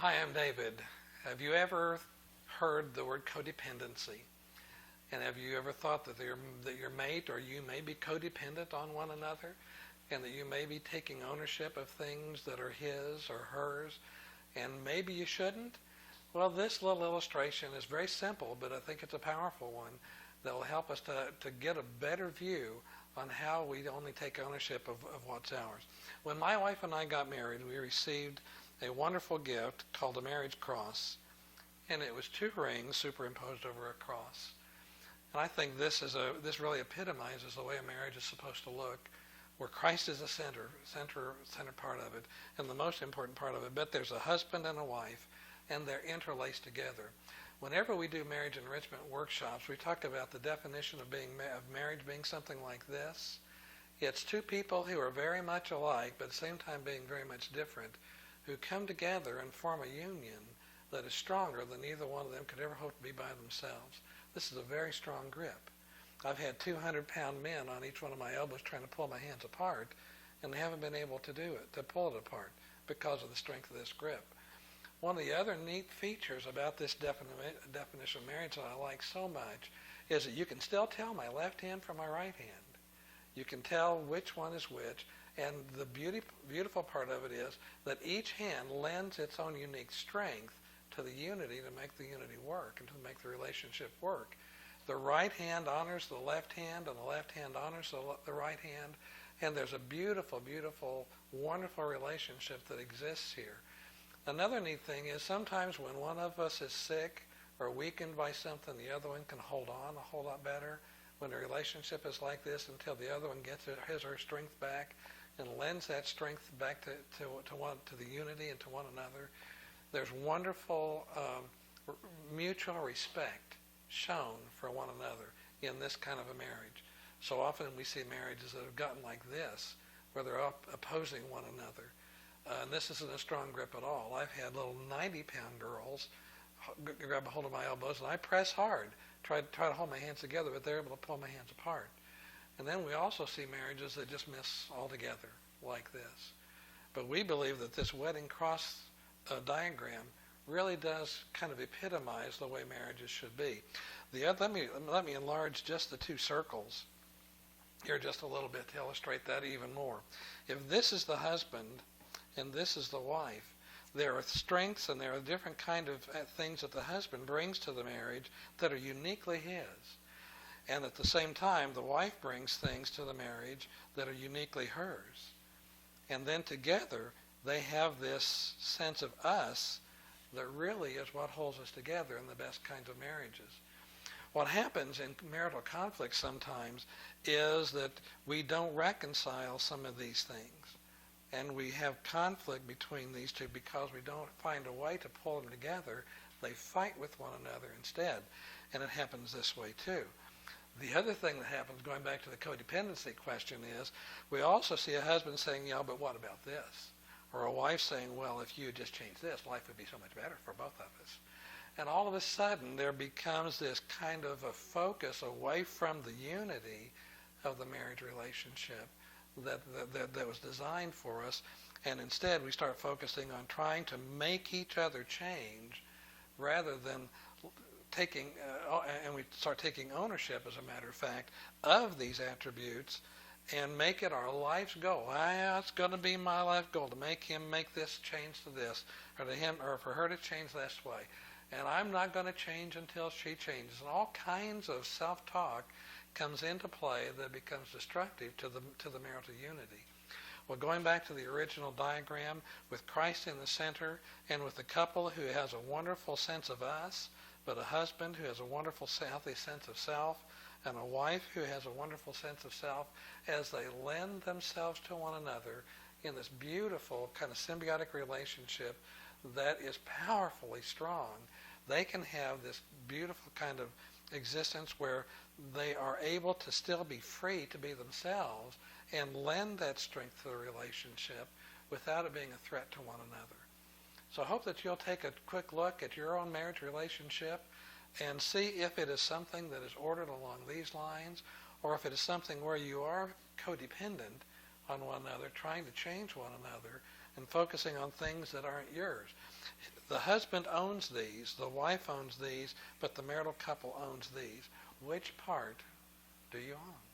Hi, I'm David. Have you ever heard the word codependency? And have you ever thought that your mate or you may be codependent on one another, and that you may be taking ownership of things that are his or hers, and maybe you shouldn't? Well, this little illustration is very simple, but I think it's a powerful one that will help us to get a better view on how we only take ownership of what's ours. When my wife and I got married, we received a wonderful gift called a marriage cross, and it was 2 rings superimposed over a cross. And I think this really epitomizes the way a marriage is supposed to look, where Christ is the center part of it, and the most important part of it. But there's a husband and a wife, and they're interlaced together. Whenever we do marriage enrichment workshops, we talk about the definition of marriage being something like this. It's 2 people who are very much alike, but at the same time being very much different, who come together and form a union that is stronger than either one of them could ever hope to be by themselves. This is a very strong grip. I've had 200-pound men on each one of my elbows trying to pull my hands apart, and they haven't been able to do it, to pull it apart, because of the strength of this grip. One of the other neat features about this definition of marriage that I like so much is that you can still tell my left hand from my right hand. You can tell which one is which, and the beautiful part of it is that each hand lends its own unique strength to the unity to make the unity work and to make the relationship work. The right hand honors the left hand, and the left hand honors the right hand, and there's a beautiful, beautiful, wonderful relationship that exists here. Another neat thing is sometimes when one of us is sick or weakened by something, the other one can hold on a whole lot better. When a relationship is like this, until the other one gets his or her strength back and lends that strength back to the unity and to one another, there's wonderful mutual respect shown for one another in this kind of a marriage. So often we see marriages that have gotten like this, where they're opposing one another. And this isn't a strong grip at all. I've had little 90-pound girls grab a hold of my elbows, and I press hard, try to hold my hands together, but they're able to pull my hands apart. And then we also see marriages that just miss altogether like this. But we believe that this wedding cross diagram really does kind of epitomize the way marriages should be. Let me enlarge just the 2 circles here just a little bit to illustrate that even more. If this is the husband and this is the wife, there are strengths and there are different kind of things that the husband brings to the marriage that are uniquely his. And at the same time, the wife brings things to the marriage that are uniquely hers. And then together, they have this sense of us that really is what holds us together in the best kinds of marriages. What happens in marital conflict sometimes is that we don't reconcile some of these things. And we have conflict between these 2 because we don't find a way to pull them together. They fight with one another instead. And it happens this way too. The other thing that happens, going back to the codependency question, is we also see a husband saying, yeah, but what about this? Or a wife saying, well, if you just change this, life would be so much better for both of us. And all of a sudden, there becomes this kind of a focus away from the unity of the marriage relationship that was designed for us. And instead, we start focusing on trying to make each other change rather than and we start taking ownership, as a matter of fact, of these attributes and make it our life's goal. It's going to be my life goal to make him make this change to this, or to him, or for her to change this way. And I'm not going to change until she changes. And all kinds of self-talk comes into play that becomes destructive to the marital unity. Well, going back to the original diagram, with Christ in the center, and with a couple who has a wonderful sense of us, but a husband who has a wonderful, healthy sense of self, and a wife who has a wonderful sense of self, as they lend themselves to one another in this beautiful kind of symbiotic relationship that is powerfully strong, they can have this beautiful kind of existence where they are able to still be free to be themselves and lend that strength to the relationship without it being a threat to one another. So I hope that you'll take a quick look at your own marriage relationship and see if it is something that is ordered along these lines, or if it is something where you are codependent on one another, trying to change one another, and focusing on things that aren't yours. the husband owns these, the wife owns these, but the marital couple owns these. Which part do you own?